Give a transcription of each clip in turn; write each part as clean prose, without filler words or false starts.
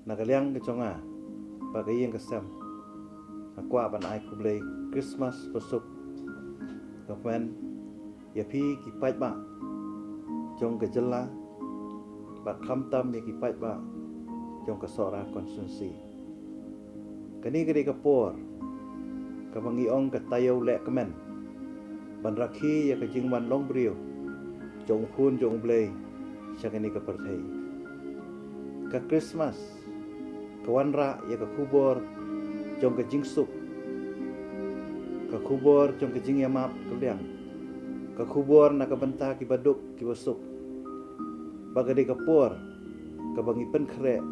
nakaliang ke chonga bagay yang kesem akwa ban ai kublai Christmas besuk kapan ya pi ki pai ba jong ke jela ba kham tam ya ki pai ba jong ke sora konsumsi kani gede kapor kabangi ong ke tayo le kemen ban rakhi ya ke jingwan long brio jong hun jong blai syakani ke perthai ka Christmas kawan ra ya ke kubor jong ke jingsuk ka kubor jong ke jing yamap keliang ka kubor na ka benta ki baduk ki besuk bagade ka por ka bangi pen kre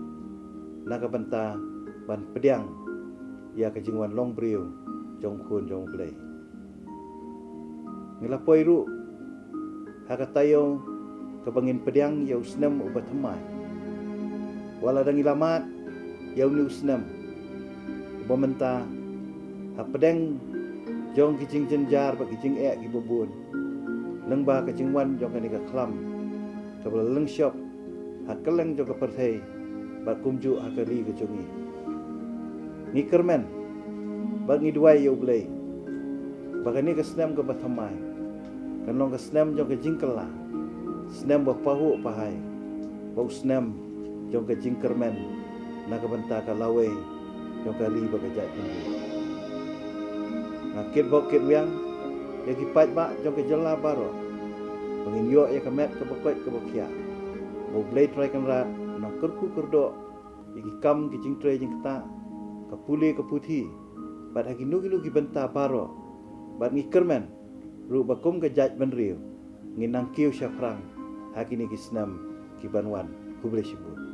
na ka benta ban pediang ya ke jingwan long brio jong kun jong blai ngilapoi ru ha ka tayo ka bangin pediang ya usnem ubat hamai wala dang ilamat ya ni usnem bomenta ha pedeng jong ki jing jenjar ba ki jing ki bobun leng ba ka jingwan jong ka ni ka klam ka bla leng shop ha keleng jong ka perthei ba kumju ha ka ri ka jongi ni kermen ba ngi duai yo blai ba ka ni ka snem ka bathamai kan long ka snem jong ka jingkela snem ba pahu pahai ba snem jong ka jingkermen na ka benta ka lawe jong ka ri ba ka jai pun nakit bokit wiang ya ki pai ba jong ke jela baro pengin yo ya kamet ke bokoi ke bokia bo blade try kan rat na kerku kerdo iki kam ki jing tray jing kata ka puli ke puthi bat hagi nugi nugi benta baro bat ngi kermen ru bakum ke jaj benriu ngi nang kiu syafrang hagi ni ki snam ki banwan kuble sibut